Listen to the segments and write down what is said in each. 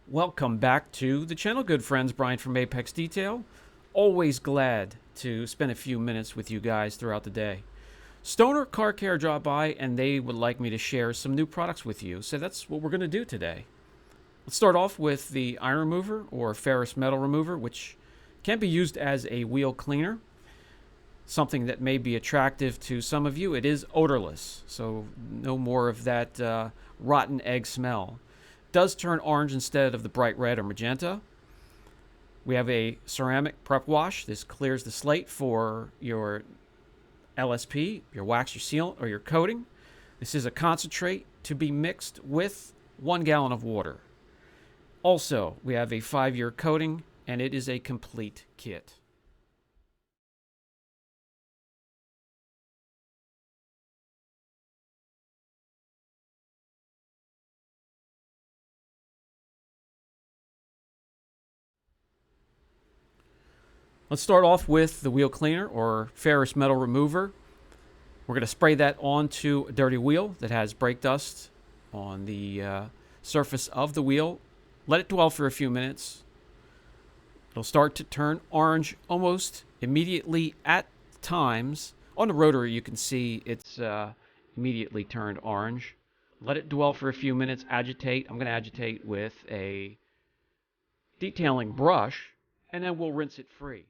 Welcome back to the channel, good friends. Brian from Apex Detail. Always glad to spend a few minutes with you guys throughout the day. Stoner Car Care dropped by and they would like me to share some new products with you. So that's what we're going to do today. Let's start off with the iron remover or ferrous metal remover, which can be used as a wheel cleaner. Something that may be attractive to some of you. It is odorless, so no more of that rotten egg smell. Does turn orange instead of the bright red or magenta. We have a ceramic prep wash. This clears the slate for your LSP, your wax, your sealant, or your coating. This is a concentrate to be mixed with 1 gallon of water. Also, we have a 5-year coating, and it is a complete kit. Let's start off with the wheel cleaner or ferrous metal remover. We're going to spray that onto a dirty wheel that has brake dust on the surface of the wheel. Let it dwell for a few minutes. It'll start to turn orange almost immediately at times. On the rotary, you can see it's immediately turned orange. Let it dwell for a few minutes, agitate. I'm going to agitate with a detailing brush, and then we'll rinse it free.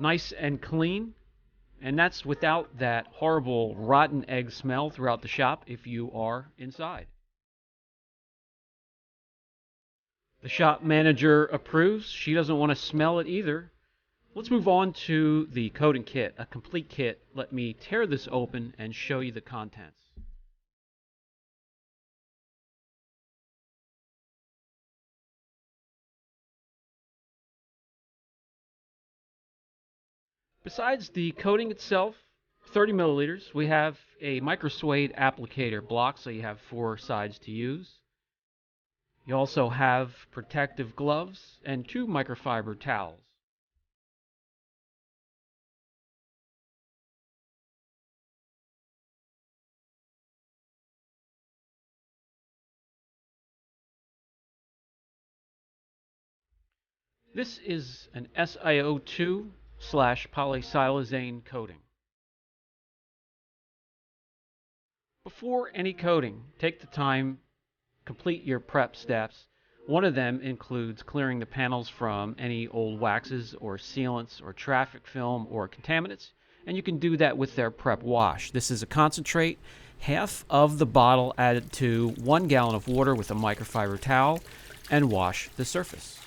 Nice and clean. And that's without that horrible rotten egg smell throughout the shop if you are inside. The shop manager approves. She doesn't want to smell it either. Let's move on to the coating kit, a complete kit. Let me tear this open and show you the contents. Besides the coating itself, 30 milliliters, we have a microsuede applicator block, so you have 4 sides to use. You also have protective gloves and 2 microfiber towels. This is an SiO2/polysilazane coating. Before any coating, take the time, complete your prep steps. One of them includes clearing the panels from any old waxes or sealants or traffic film or contaminants. And you can do that with their prep wash. This is a concentrate, half of the bottle added to 1 gallon of water with a microfiber towel, and wash the surface.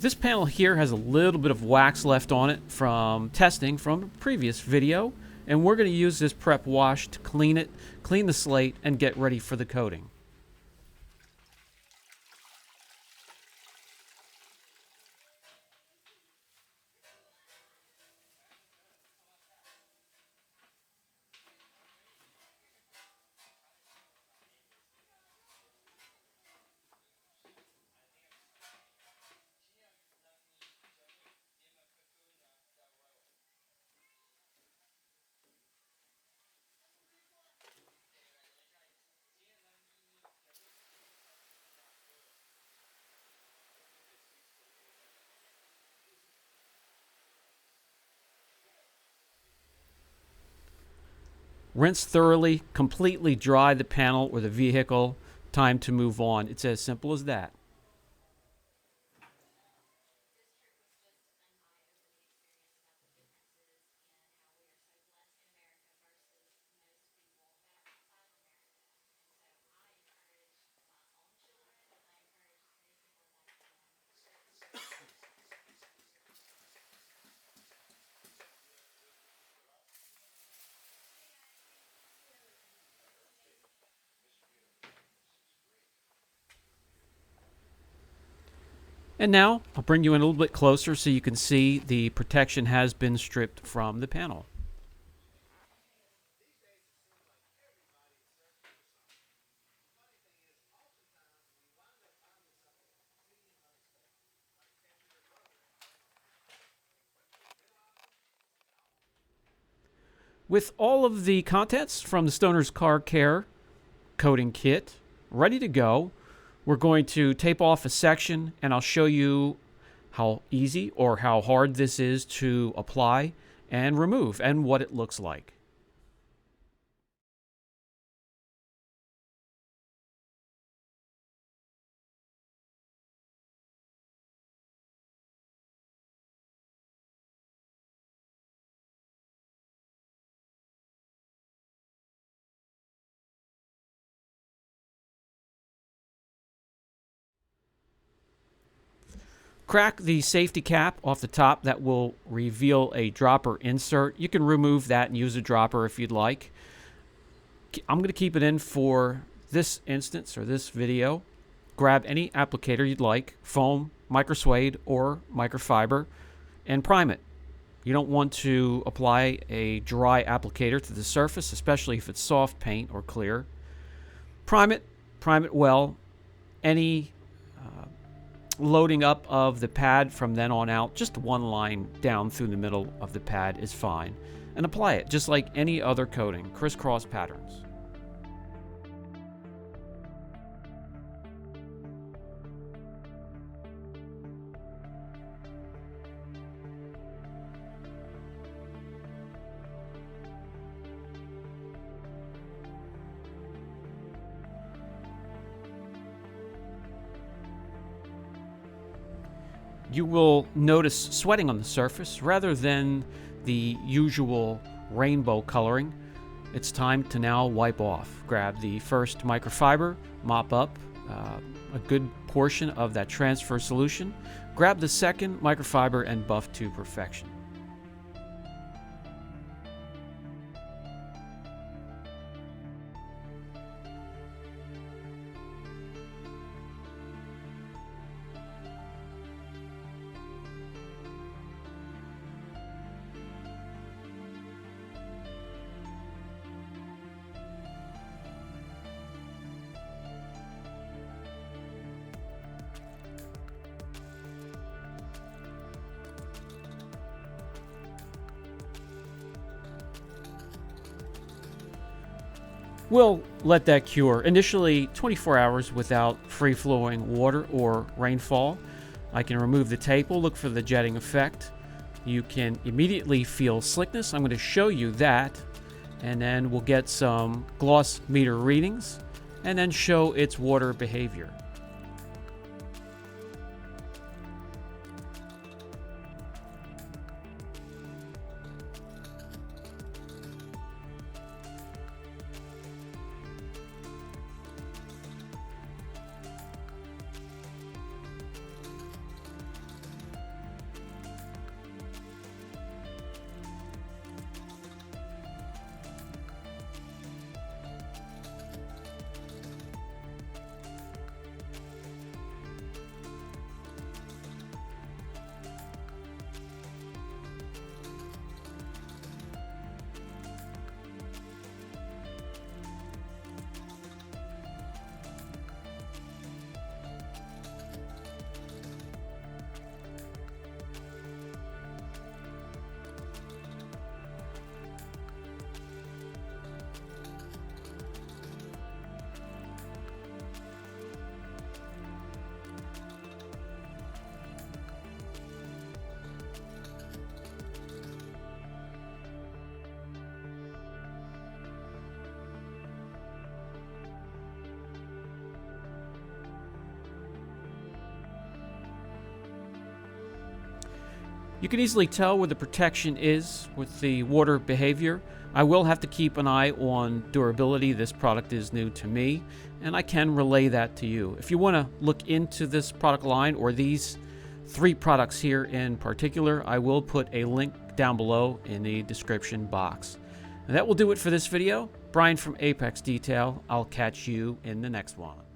This panel here has a little bit of wax left on it from testing from a previous video, and we're going to use this prep wash to clean it, clean the slate, and get ready for the coating. Rinse thoroughly, completely dry the panel or the vehicle. Time to move on. It's as simple as that. And now I'll bring you in a little bit closer so you can see the protection has been stripped from the panel. With all of the contents from the Stoner's Car Care coating kit ready to go, we're going to tape off a section, and I'll show you how easy or how hard this is to apply and remove and what it looks like. Crack the safety cap off the top. That will reveal a dropper insert. You can remove that and use a dropper if you'd like. I'm going to keep it in for this instance or this video. Grab any applicator you'd like, foam, microsuede, or microfiber, and prime it. You don't want to apply a dry applicator to the surface, especially if it's soft paint or clear. Prime it well. Any loading up of the pad from then on out, just one line down through the middle of the pad is fine. And apply it just like any other coating, crisscross patterns. You will notice sweating on the surface rather than the usual rainbow coloring. It's time to now wipe off. Grab the first microfiber, mop up a good portion of that transfer solution. Grab the second microfiber and buff to perfection. We'll let that cure. Initially 24 hours without free-flowing water or rainfall. I can remove the tape. We'll look for the jetting effect. You can immediately feel slickness. I'm going to show you that. And then we'll get some gloss meter readings and then show its water behavior. You can easily tell where the protection is with the water behavior. I will have to keep an eye on durability. This product is new to me, and I can relay that to you. If you want to look into this product line or these 3 products here in particular, I will put a link down below in the description box. And that will do it for this video. Brian from Apex Detail. I'll catch you in the next one.